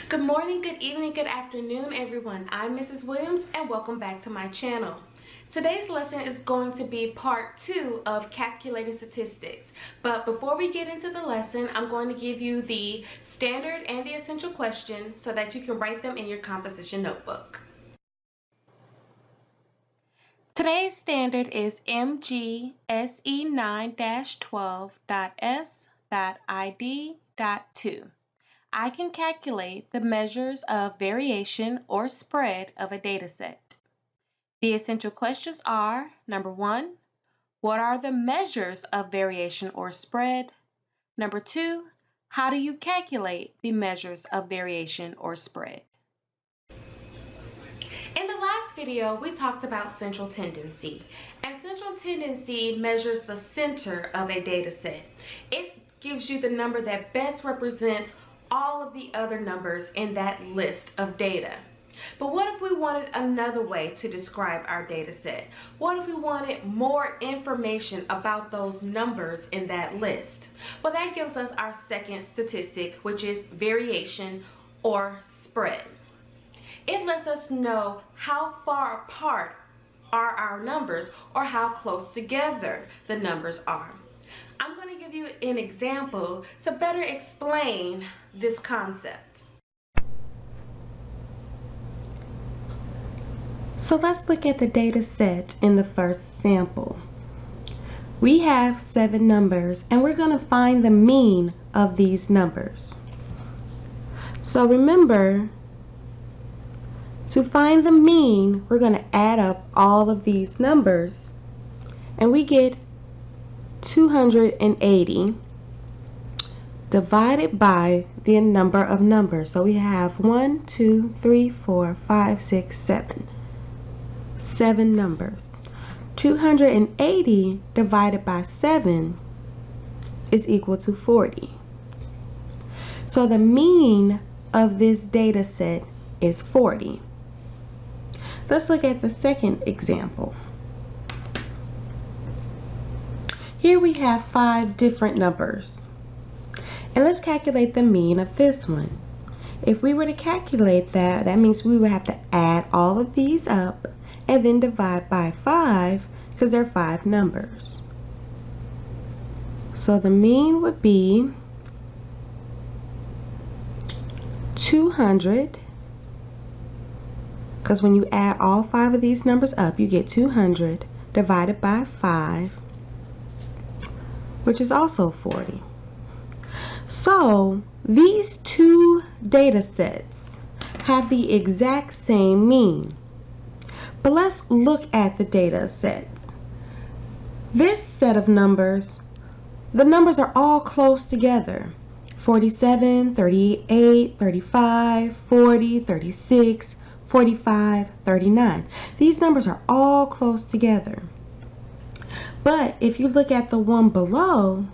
Good morning, good evening, good afternoon, everyone. I'm Mrs. Williams and welcome back to my channel. Today's lesson is going to be part 2 of calculating statistics. But before we get into the lesson, I'm going to give you the standard and the essential question so that you can write them in your composition notebook. Today's standard is MGSE9-12.S.ID.2. I can calculate the measures of variation or spread of a dataset. The essential questions are, number 1, what are the measures of variation or spread? Number 2, how do you calculate the measures of variation or spread? In the last video, we talked about central tendency, and central tendency measures the center of a dataset. It gives you the number that best represents all of the other numbers in that list of data. But what if we wanted another way to describe our data set? What if we wanted more information about those numbers in that list? Well, that gives us our second statistic, which is variation or spread. It lets us know how far apart are our numbers or how close together the numbers are. I'm going to give you an example to better explain this concept. So let's look at the data set in the first sample. We have 7 numbers and we're going to find the mean of these numbers. So remember, to find the mean, we're going to add up all of these numbers and we get 280 divided by the number of numbers. So we have 1, 2, 3, 4, 5, 6, 7. 7 numbers. 280 divided by 7 is equal to 40. So the mean of this data set is 40. Let's look at the second example. Here we have 5 different numbers. And let's calculate the mean of this one. If we were to calculate that, that means we would have to add all of these up and then divide by 5 because they're 5 numbers. So the mean would be 200, because when you add all 5 of these numbers up, you get 200 divided by 5, which is also 40. So these two data sets have the exact same mean. But let's look at the data sets. This set of numbers, the numbers are all close together. 47, 38, 35, 40, 36, 45, 39. These numbers are all close together. But if you look at the one below,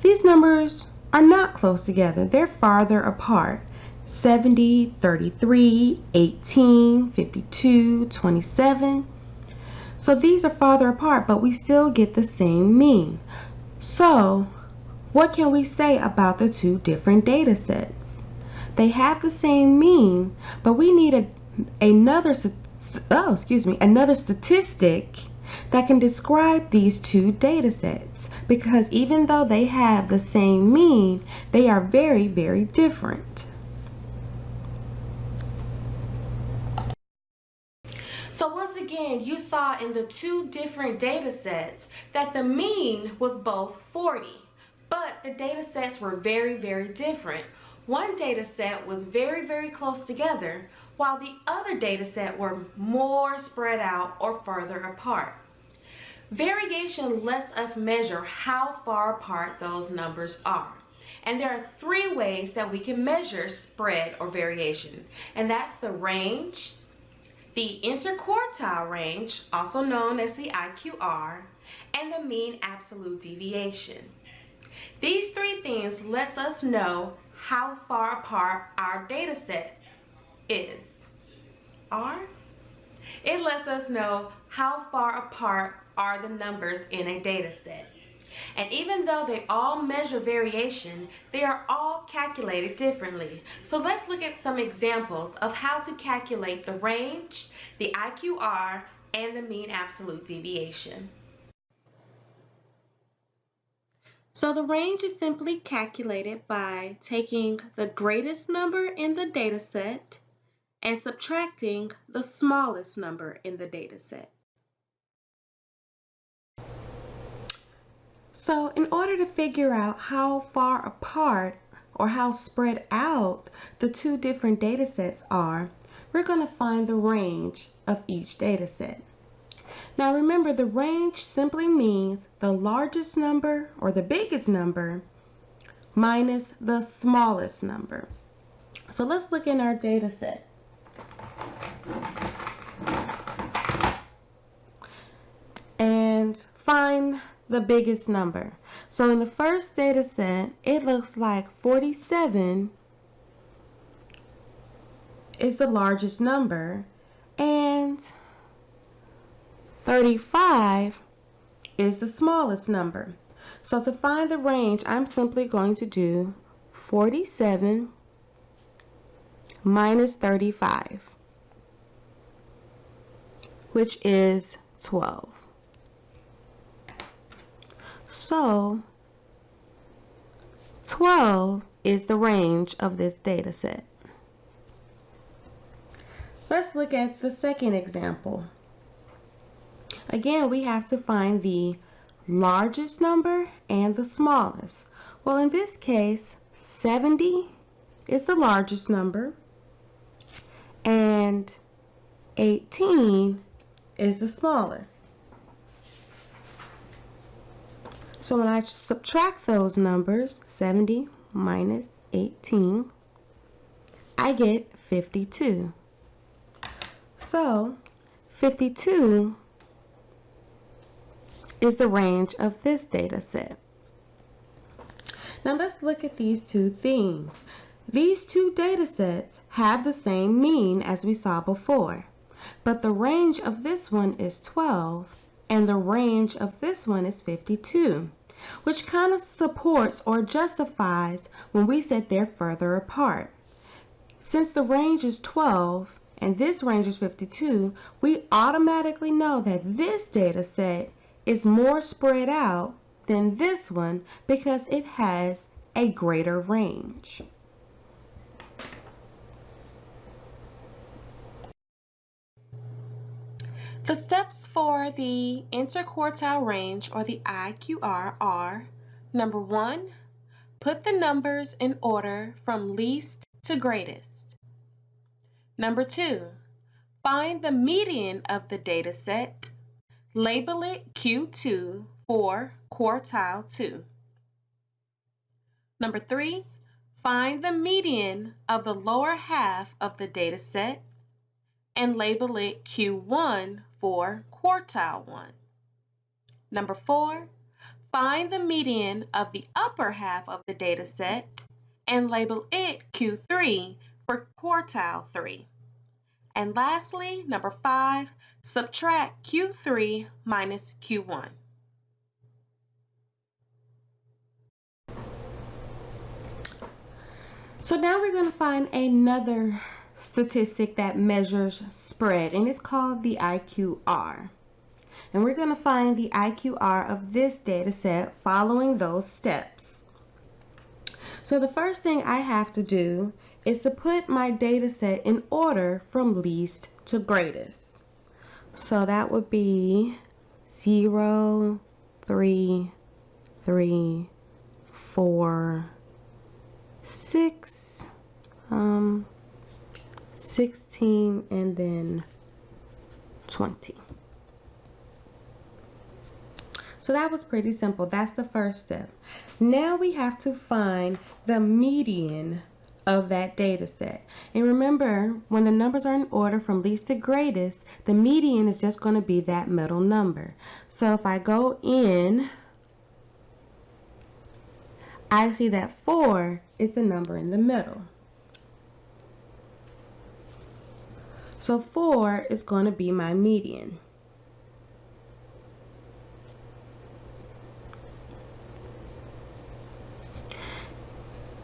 these numbers are not close together. They're farther apart. 70, 33, 18, 52, 27. So these are farther apart, but we still get the same mean. So what can we say about the two different data sets? They have the same mean, but we need another statistic that can describe these two data sets, because even though they have the same mean, they are very, very different. So once again, you saw in the two different data sets that the mean was both 40, but the data sets were very, very different. One data set was very, very close together, while the other data set were more spread out or further apart. Variation lets us measure how far apart those numbers are. And there are 3 ways that we can measure spread or variation. And that's the range, the interquartile range, also known as the IQR, and the mean absolute deviation. These 3 things let us know how far apart our data set is. It lets us know how far apart are the numbers in a data set. And even though they all measure variation, they are all calculated differently. So let's look at some examples of how to calculate the range, the IQR, and the mean absolute deviation. So the range is simply calculated by taking the greatest number in the data set and subtracting the smallest number in the data set. So in order to figure out how far apart or how spread out the two different data sets are, we're going to find the range of each data set. Now remember, the range simply means the largest number or the biggest number minus the smallest number. So let's look in our data set. And find the biggest number. So in the first data set, it looks like 47 is the largest number and 35 is the smallest number. So to find the range, I'm simply going to do 47 minus 35, which is 12. So 12 is the range of this data set. Let's look at the second example. Again, we have to find the largest number and the smallest. Well, in this case, 70 is the largest number and 18 is the smallest. So when I subtract those numbers, 70 minus 18, I get 52. So 52 is the range of this data set. Now let's look at these two things. These two data sets have the same mean as we saw before, but the range of this one is 12 and the range of this one is 52, which kind of supports or justifies when we said they're further apart. Since the range is 12 and this range is 52, we automatically know that this data set is more spread out than this one because it has a greater range. The steps for the interquartile range or the IQR are: number 1, put the numbers in order from least to greatest. Number 2, find the median of the data set. Label it Q2 for quartile 2. Number 3, find the median of the lower half of the data set and label it Q1 for quartile 1. Number 4, find the median of the upper half of the data set and label it Q3 for quartile 3. And lastly, number 5, subtract Q3 minus Q1. So now we're going to find another statistic that measures spread, and it's called the IQR. And we're going to find the IQR of this data set following those steps. So the first thing I have to do is to put my data set in order from least to greatest. So that would be 0, 3, 3, 4, 6, 16, and then 20. So that was pretty simple. That's the first step. Now we have to find the median of that data set. And remember, when the numbers are in order from least to greatest, the median is just going to be that middle number. So if I go in, I see that 4 is the number in the middle. So 4 is going to be my median.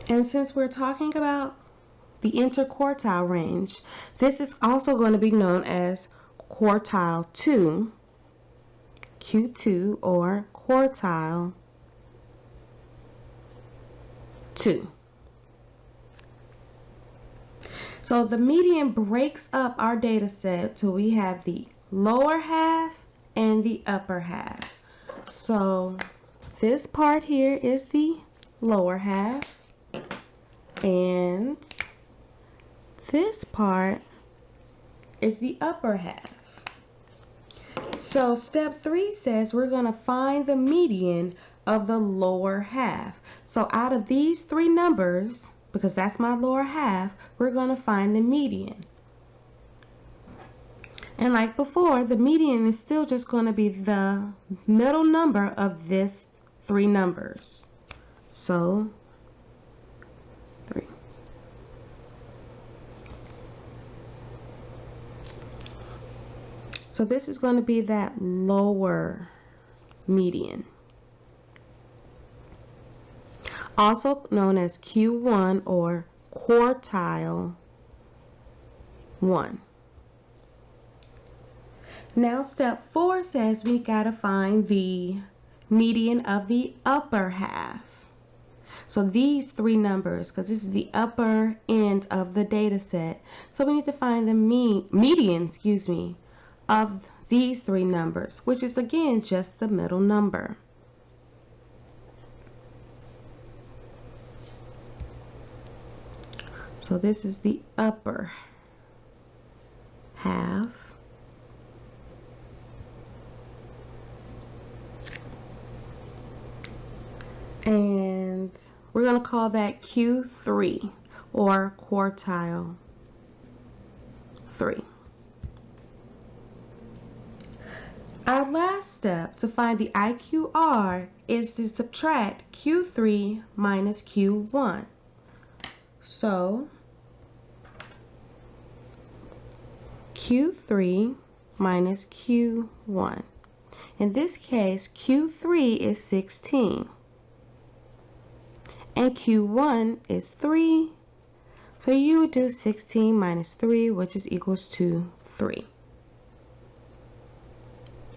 And since we're talking about the interquartile range, this is also going to be known as quartile 2, Q2, or quartile 2. So the median breaks up our data set till we have the lower half and the upper half. So this part here is the lower half, and this part is the upper half. So step 3 says we're going to find the median of the lower half. So out of these 3 numbers, because that's my lower half, we're going to find the median. And like before, the median is still just going to be the middle number of this 3 numbers. So 3. So this is going to be that lower median, also known as Q1 or quartile 1. Now step 4 says we got to find the median of the upper half. So these 3 numbers, because this is the upper end of the data set, so we need to find the median, of these 3 numbers, which is again just the middle number. So this is the upper half. And we're going to call that Q3 or quartile 3. Our last step to find the IQR is to subtract Q3 minus Q1. So Q3 minus Q1. In this case, Q3 is 16 and Q1 is 3. So you would do 16 minus 3, which is equals to 3.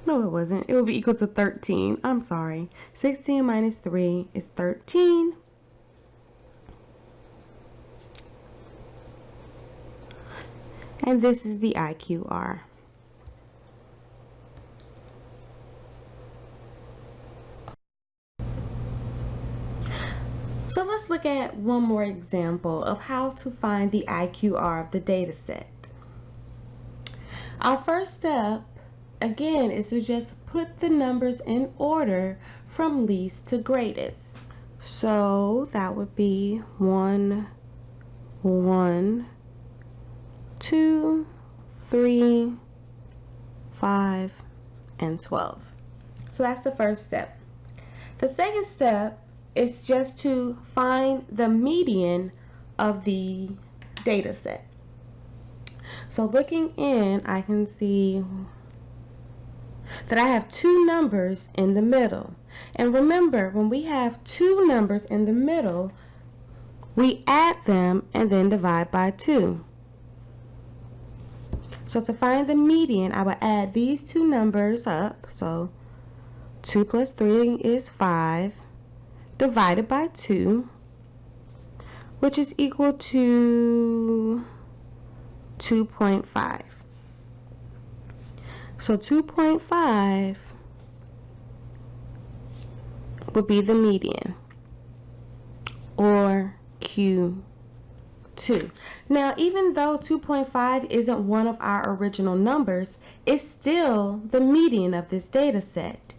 No, it wasn't. It would be equal to 13. I'm sorry. 16 minus 3 is 13. And this is the IQR. So let's look at one more example of how to find the IQR of the data set. Our first step, again, is to just put the numbers in order from least to greatest. So that would be 1, 1, 2, 3, 5, and 12. So that's the first step. The second step is just to find the median of the data set. So looking in, I can see that I have 2 numbers in the middle. And remember, when we have 2 numbers in the middle, we add them and then divide by 2. So to find the median, I will add these 2 numbers up. So 2 plus 3 is 5, divided by 2, which is equal to 2.5. So 2.5 would be the median, or Q2. Now, even though 2.5 isn't one of our original numbers, it's still the median of this data set.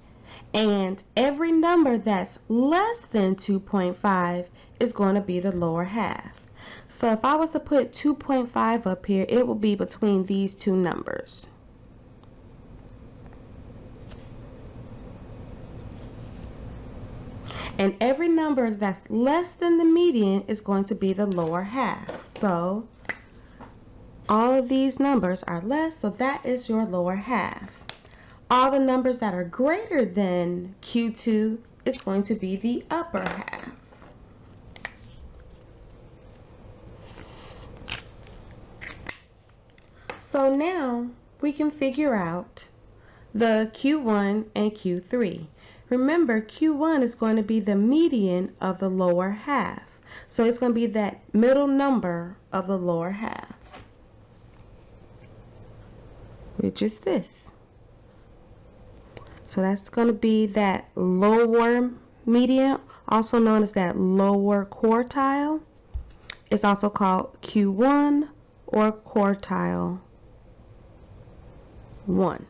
And every number that's less than 2.5 is going to be the lower half. So if I was to put 2.5 up here, it will be between these 2 numbers. And every number that's less than the median is going to be the lower half. So all of these numbers are less, so that is your lower half. All the numbers that are greater than Q2 is going to be the upper half. So now we can figure out the Q1 and Q3. Remember, Q1 is going to be the median of the lower half. So it's going to be that middle number of the lower half, which is this. So that's going to be that lower median, also known as that lower quartile. It's also called Q1 or quartile 1.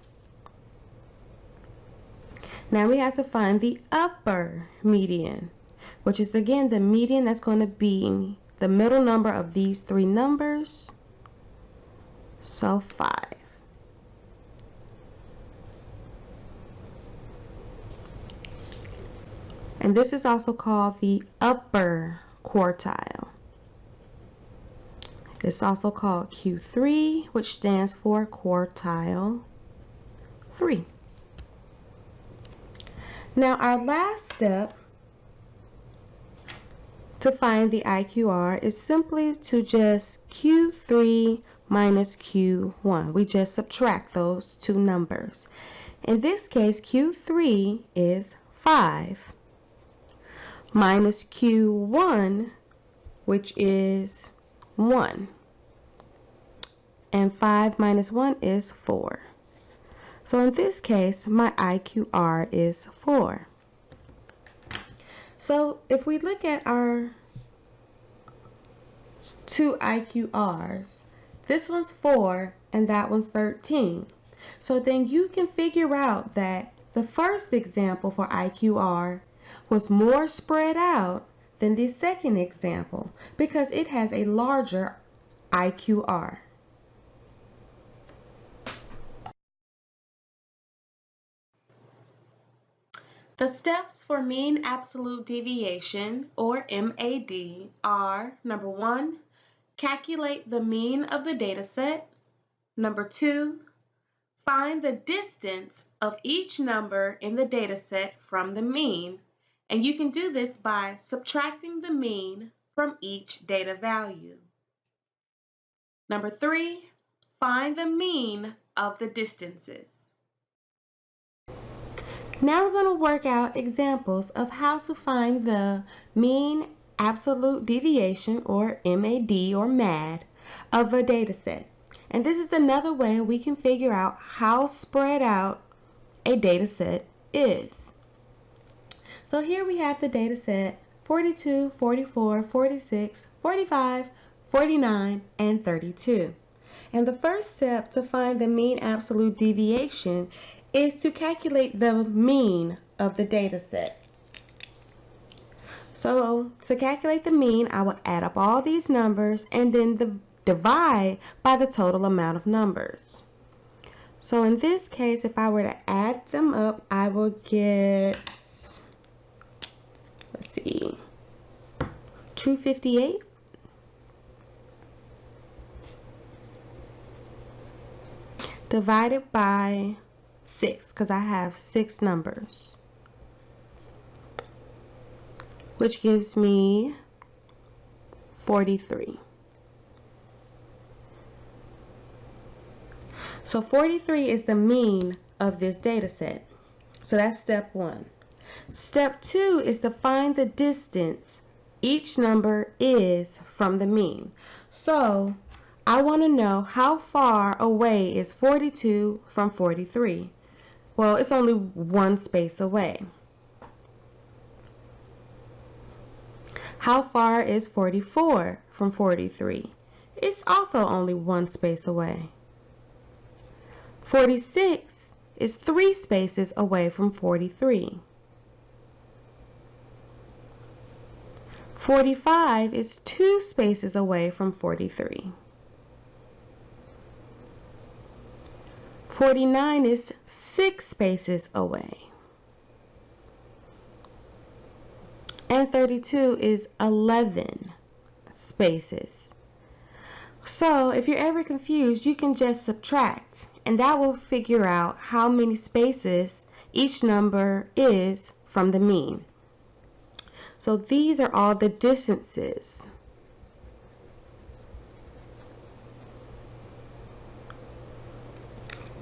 Now we have to find the upper median, which is again the median that's going to be the middle number of these three numbers. So 5. And this is also called the upper quartile. It's also called Q3, which stands for quartile 3. Now our last step to find the IQR is simply to just Q3 minus Q1. We just subtract those two numbers. In this case, Q3 is 5 minus Q1, which is 1. And 5 minus 1 is 4. So in this case, my IQR is 4. So if we look at our two IQRs, this one's 4 and that one's 13. So then you can figure out that the first example for IQR was more spread out than the second example because it has a larger IQR. The steps for mean absolute deviation, or MAD, are number 1, calculate the mean of the data set. Number 2, find the distance of each number in the data set from the mean, and you can do this by subtracting the mean from each data value. Number 3, find the mean of the distances. Now we're going to work out examples of how to find the mean absolute deviation, or MAD or MAD, of a data set. And this is another way we can figure out how spread out a data set is. So here we have the data set 42, 44, 46, 45, 49, and 32. And the first step to find the mean absolute deviation is to calculate the mean of the data set. So to calculate the mean, I will add up all these numbers and then divide by the total amount of numbers. So in this case, if I were to add them up, I will get, let's see, 258. Divided by 6, because I have 6 numbers, which gives me 43. So 43 is the mean of this data set. So that's step 1. Step 2 is to find the distance each number is from the mean. So I want to know how far away is 42 from 43. Well, it's only one space away. How far is 44 from 43? It's also only one space away. 46 is 3 spaces away from 43. 45 is 2 spaces away from 43. 49 is 6 spaces away. And 32 is 11 spaces. So if you're ever confused, you can just subtract, and that will figure out how many spaces each number is from the mean. So these are all the distances.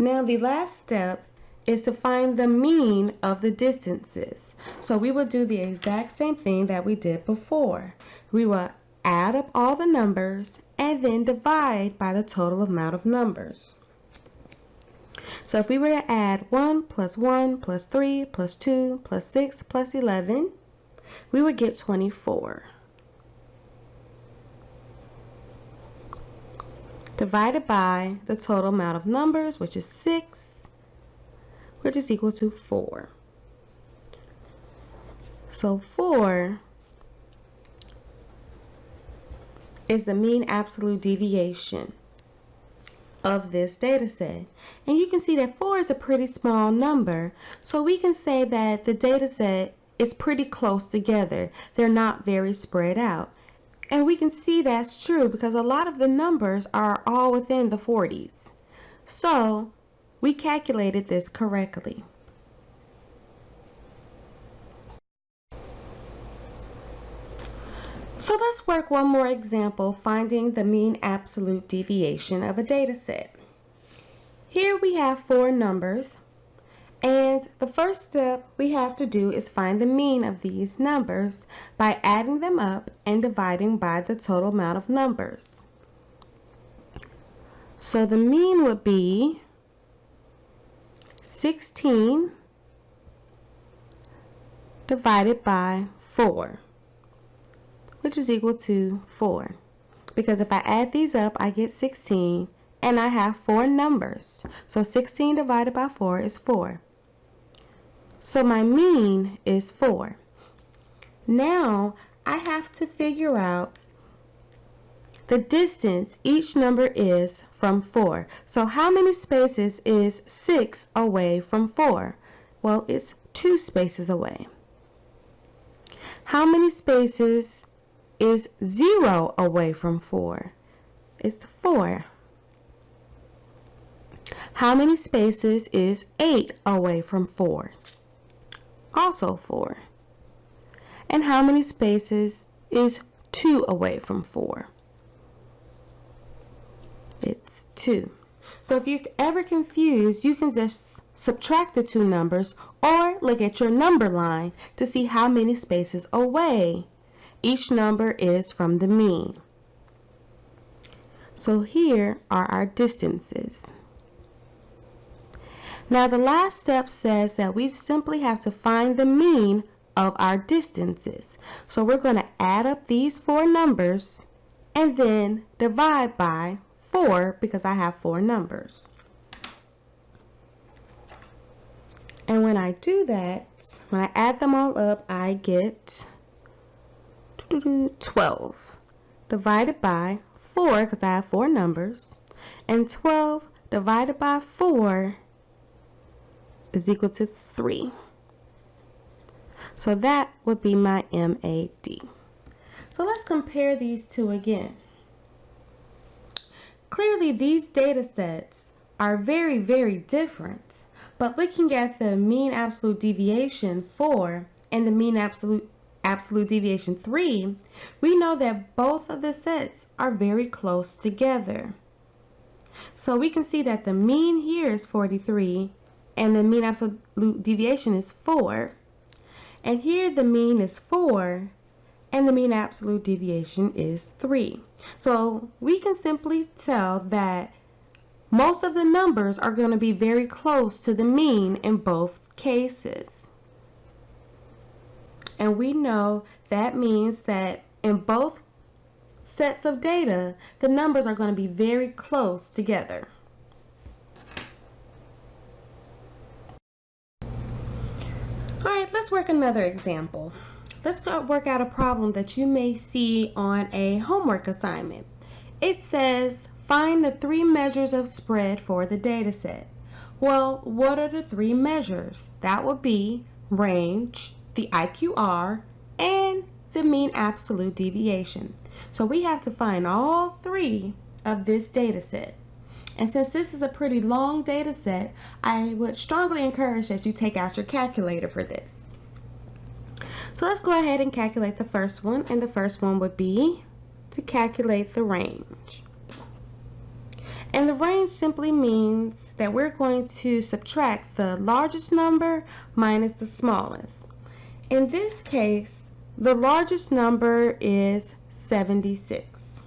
Now the last step is to find the mean of the distances. So we will do the exact same thing that we did before. We will add up all the numbers and then divide by the total amount of numbers. So if we were to add 1 plus 1 plus 3 plus 2 plus 6 plus 11, we would get 24. Divided by the total amount of numbers, which is 6, which is equal to 4. So 4 is the mean absolute deviation of this data set. And you can see that 4 is a pretty small number, so we can say that the data set is pretty close together. They're not very spread out. And we can see that's true because a lot of the numbers are all within the 40s. So we calculated this correctly. So let's work one more example finding the mean absolute deviation of a data set. Here we have 4 numbers, and the first step we have to do is find the mean of these numbers by adding them up and dividing by the total amount of numbers. So the mean would be 16 divided by 4, which is equal to 4. Because if I add these up, I get 16, and I have 4 numbers. So 16 divided by 4 is 4. So my mean is 4. Now I have to figure out the distance each number is from 4. So how many spaces is 6 away from 4? Well, it's 2 spaces away. How many spaces is 0 away from 4? It's 4. How many spaces is 8 away from 4? Also 4. And how many spaces is 2 away from 4? It's 2. So if you're ever confused, you can just subtract the 2 numbers or look at your number line to see how many spaces away each number is from the mean. So here are our distances. Now the last step says that we simply have to find the mean of our distances. So we're going to add up these 4 numbers and then divide by 4 because I have 4 numbers. And when I do that, when I add them all up, I get 12 divided by 4 because I have 4 numbers, and 12 divided by 4 is equal to 3. So that would be my MAD. So let's compare these two again. Clearly these data sets are very, very different, but looking at the mean absolute deviation 4 and the mean absolute deviation 3, we know that both of the sets are very close together. So we can see that the mean here is 43 and the mean absolute deviation is 4. And here the mean is 4 and the mean absolute deviation is 3. So we can simply tell that most of the numbers are going to be very close to the mean in both cases. And we know that means that in both sets of data, the numbers are going to be very close together. Alright, let's work another example. Let's go work out a problem that you may see on a homework assignment. It says, find the 3 measures of spread for the data set. Well, what are the 3 measures? That would be range, the IQR, and the mean absolute deviation. So we have to find all 3 of this data set. And since this is a pretty long data set, I would strongly encourage that you take out your calculator for this. So let's go ahead and calculate the first one, and the first one would be to calculate the range. And the range simply means that we're going to subtract the largest number minus the smallest. In this case, the largest number is 76.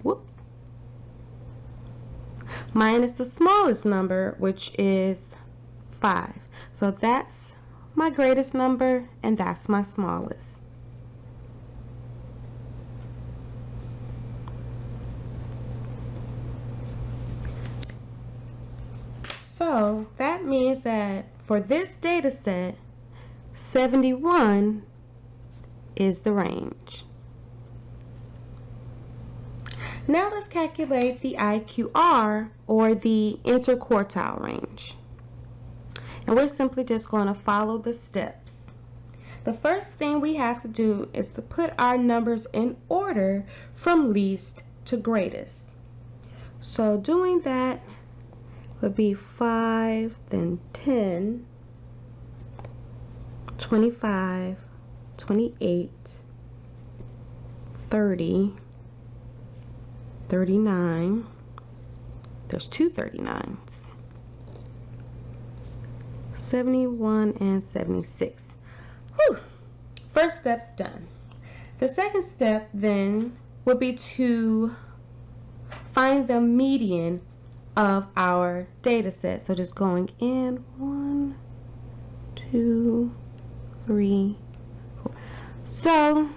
Whoop. Minus the smallest number, which is 5. So that's my greatest number and that's my smallest. So that means that for this data set, 71 is the range. Now let's calculate the IQR, or the interquartile range. And we're simply just going to follow the steps. The first thing we have to do is to put our numbers in order from least to greatest. So doing that would be 5, then 10, 25, 28, 30, 39. There's two 39s. 71 and 76. Whew. First step done. The second step then would be to find the median of our data set. So just going in 1, 2, 3, 4. So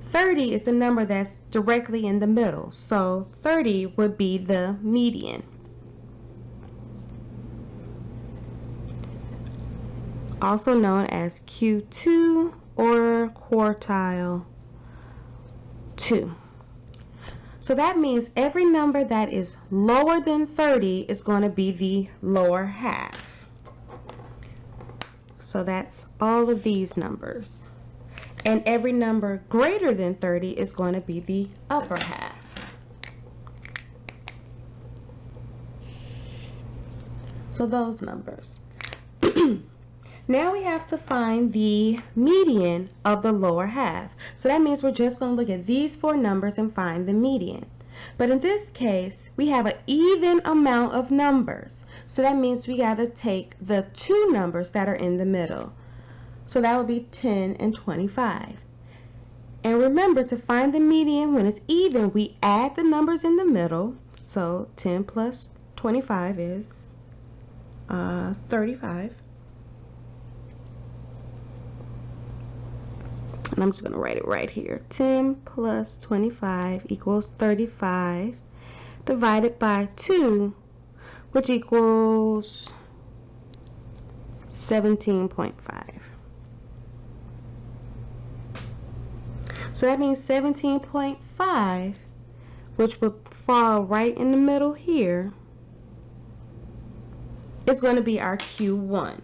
30 is the number that's directly in the middle. So 30 would be the median. Also known as Q2 or quartile 2. So that means every number that is lower than 30 is going to be the lower half. So that's all of these numbers. And every number greater than 30 is going to be the upper half. So those numbers. Now we have to find the median of the lower half. So that means we're just going to look at these four numbers and find the median. But in this case, we have an even amount of numbers. So that means we got to take the two numbers that are in the middle. So that would be 10 and 25. And remember, to find the median when it's even, we add the numbers in the middle. So 10 plus 25 is 35. And I'm just going to write it right here. 10 plus 25 equals 35 divided by 2, which equals 17.5. So that means 17.5, which would fall right in the middle here, is going to be our Q1.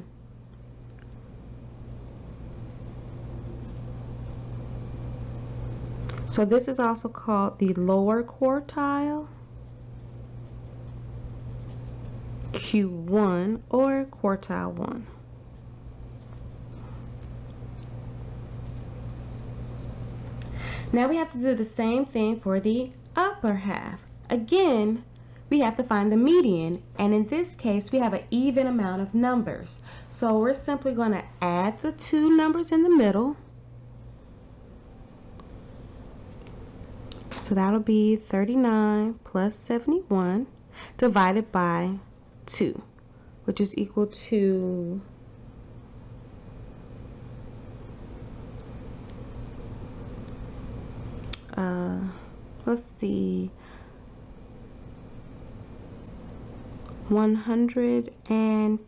So this is also called the lower quartile, Q1, or quartile 1. Now we have to do the same thing for the upper half. Again, we have to find the median, and in this case we have an even amount of numbers. So we're simply going to add the two numbers in the middle. So that'll be 39 plus 71 divided by 2, which is equal to let's see, 110.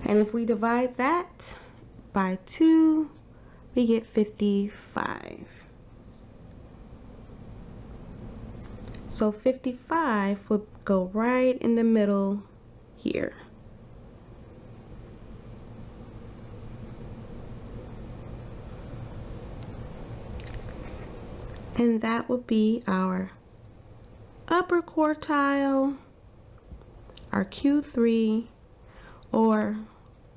And if we divide that by 2, we get 55. So 55 would go right in the middle here. And that would be our upper quartile, our Q3, or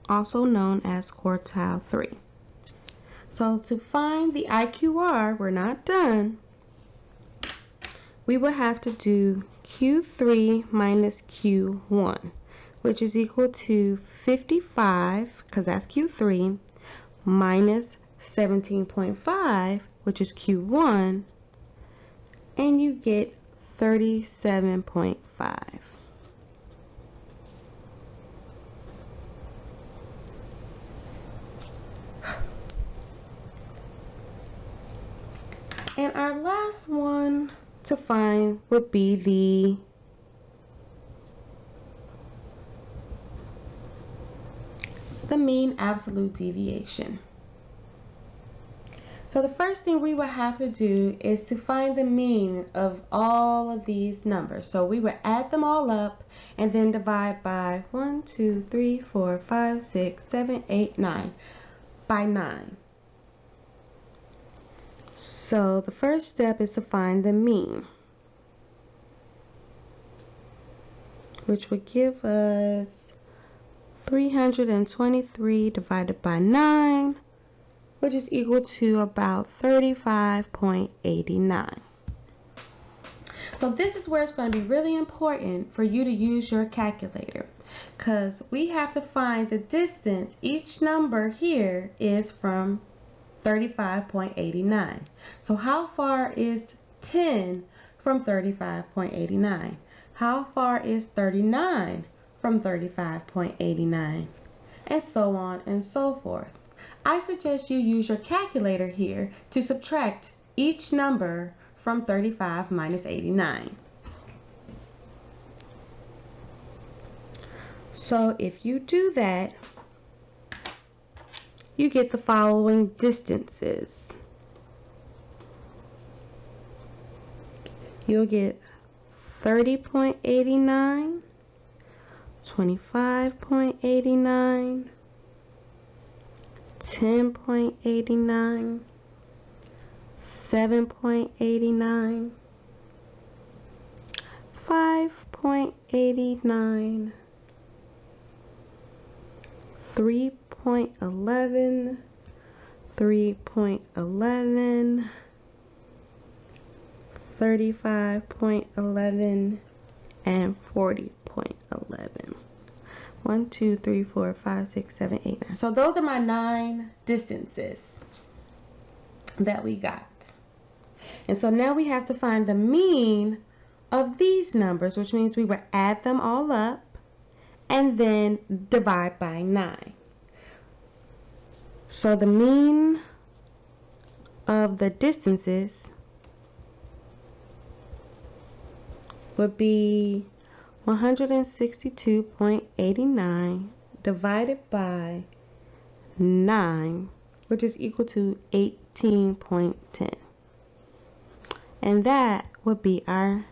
also known as quartile 3. So to find the IQR, we're not done. We will have to do Q3 minus Q1, which is equal to 55, because that's Q3, minus 17.5, which is Q1, and you get 37.5. And our last one to find would be the mean absolute deviation. So the first thing we would have to do is to find the mean of all of these numbers. So we would add them all up and then divide by 1, 2, 3, 4, 5, 6, 7, 8, 9 by 9. So the first step is to find the mean, which would give us 323 divided by 9, which is equal to about 35.89. So this is where it's going to be really important for you to use your calculator, because we have to find the distance each number here is from 35.89. So how far is 10 from 35.89? How far is 39 from 35.89? And so on and so forth. I suggest you use your calculator here to subtract each number from 35 minus 89. So if you do that, you get the following distances. You'll get 30.89, 25.89, 10.89, 7.89, 5.89, 3.11, 3.11, 35.11, and 40.11. 1, 2, 3, 4, 5, 6, 7, 8, 9. So those are my 9 distances that we got. And so now we have to find the mean of these numbers, which means we would add them all up and then divide by 9. So the mean of the distances would be 162.89 divided by 9, which is equal to 18.10. And that would be our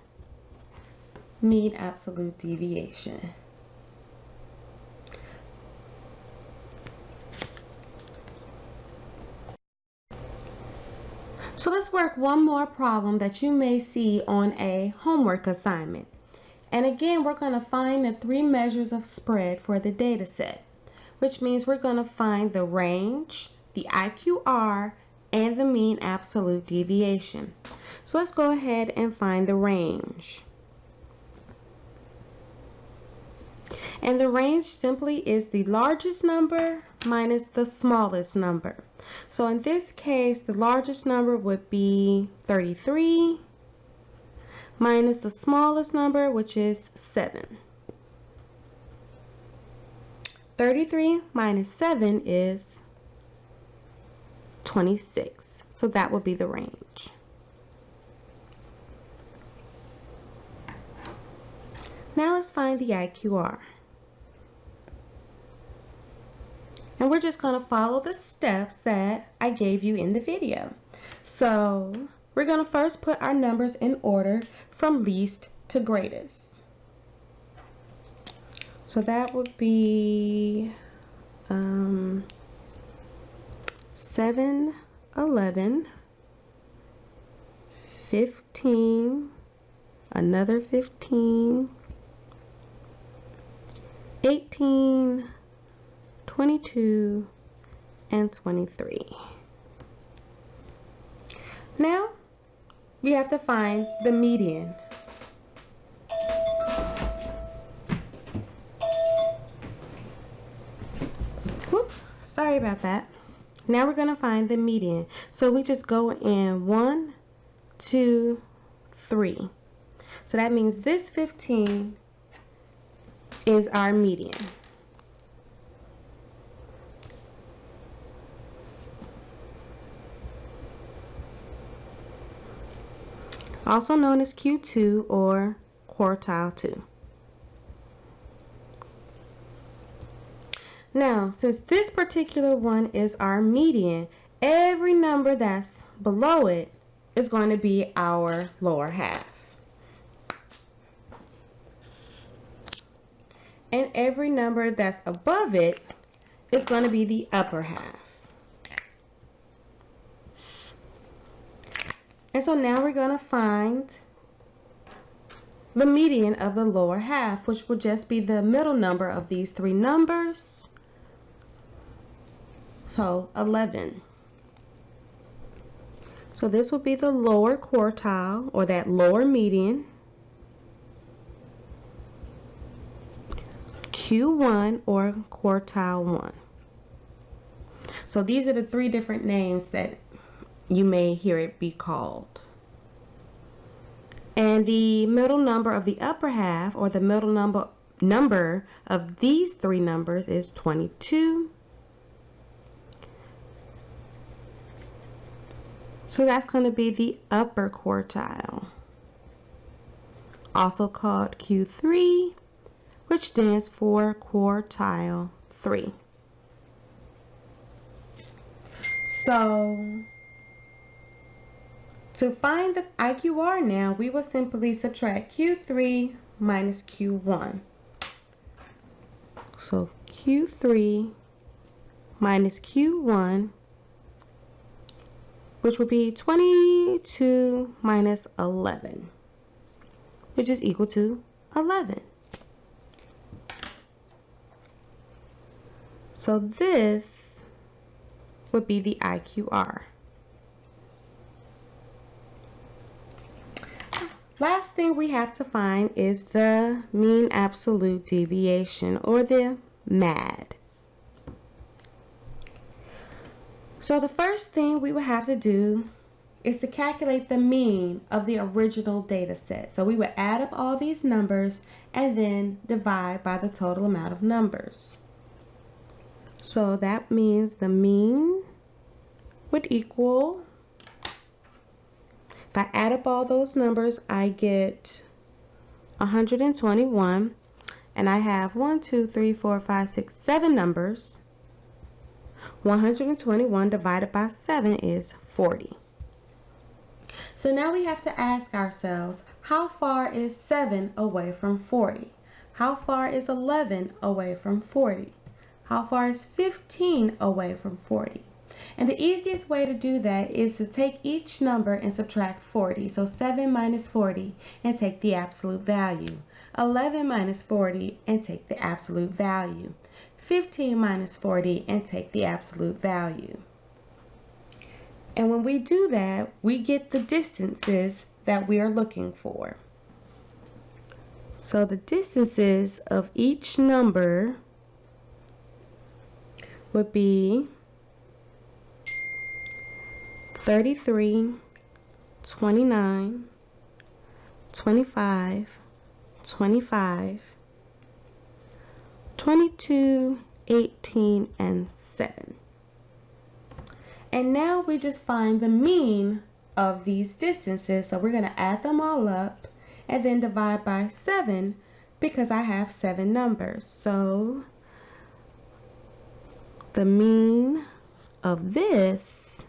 mean absolute deviation. So let's work one more problem that you may see on a homework assignment. And again, we're going to find the 3 measures of spread for the data set, which means we're going to find the range, the IQR, and the mean absolute deviation. So let's go ahead and find the range. And the range simply is the largest number minus the smallest number. So in this case, the largest number would be 33 minus the smallest number, which is 7. 33 minus 7 is 26. So that would be the range. Now let's find the IQR. And we're just going to follow the steps that I gave you in the video. So we're going to first put our numbers in order from least to greatest. So that would be 7, 11, 15, another 15, 18, 22, and 23. Now, we have to find the median. Whoops, sorry about that. Now we're going to find the median. So we just go in 1, 2, 3. So that means this 15 is our median. Also known as Q2 or quartile 2. Now, since this particular one is our median, every number that's below it is going to be our lower half. And every number that's above it is going to be the upper half. And so now we're going to find the median of the lower half, which will just be the middle number of these three numbers. So 11. So this will be the lower quartile, or that lower median. Q1 or quartile 1. So these are the three different names that you may hear it be called. And the middle number of the upper half, or the middle number of these three numbers, is 22. So that's going to be the upper quartile, also called Q3, which stands for quartile 3. So to find the IQR now, we will simply subtract Q3 minus Q1. So Q3 minus Q1, which will be 22 minus 11, which is equal to 11. So this would be the IQR. Last thing we have to find is the mean absolute deviation, or the MAD. So the first thing we would have to do is to calculate the mean of the original data set. So we would add up all these numbers and then divide by the total amount of numbers. So that means the mean would equal, if I add up all those numbers, I get 121, and I have 1, 2, 3, 4, 5, 6, 7 numbers. 121 divided by 7 is 40. So now we have to ask ourselves, how far is 7 away from 40? How far is 11 away from 40? How far is 15 away from 40? And the easiest way to do that is to take each number and subtract 40. So 7 minus 40 and take the absolute value. 11 minus 40 and take the absolute value. 15 minus 40 and take the absolute value. And when we do that, we get the distances that we are looking for. So the distances of each number would be 33, 29, 25, 25, 22, 18, and 7. And now we just find the mean of these distances. So we're going to add them all up and then divide by 7 because I have 7 numbers. So the mean of this,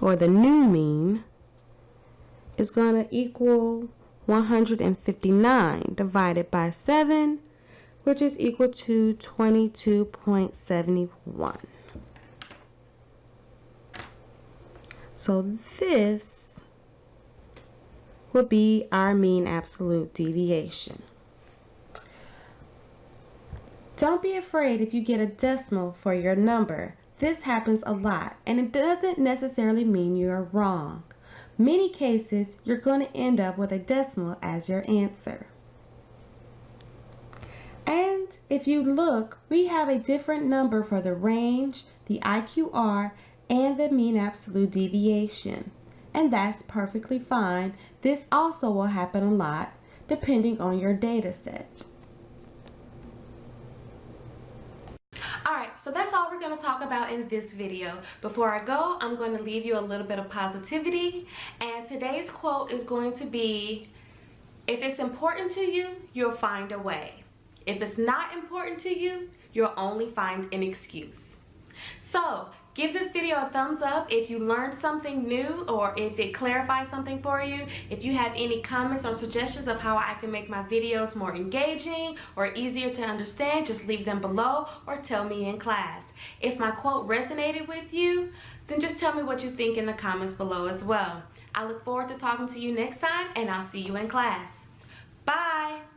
or the new mean, is going to equal 159 divided by 7, which is equal to 22.71. So this will be our mean absolute deviation. Don't be afraid if you get a decimal for your number. This happens a lot, and it doesn't necessarily mean you're wrong. Many cases, you're going to end up with a decimal as your answer. And if you look, we have a different number for the range, the IQR, and the mean absolute deviation. And that's perfectly fine. This also will happen a lot depending on your data set. Alright, so that's all we're going to talk about in this video. Before I go, I'm going to leave you a little bit of positivity. And today's quote is going to be, if it's important to you, you'll find a way. If it's not important to you, you'll only find an excuse. So, give this video a thumbs up if you learned something new or if it clarifies something for you. If you have any comments or suggestions of how I can make my videos more engaging or easier to understand, just leave them below or tell me in class. If my quote resonated with you, then just tell me what you think in the comments below as well. I look forward to talking to you next time, and I'll see you in class. Bye!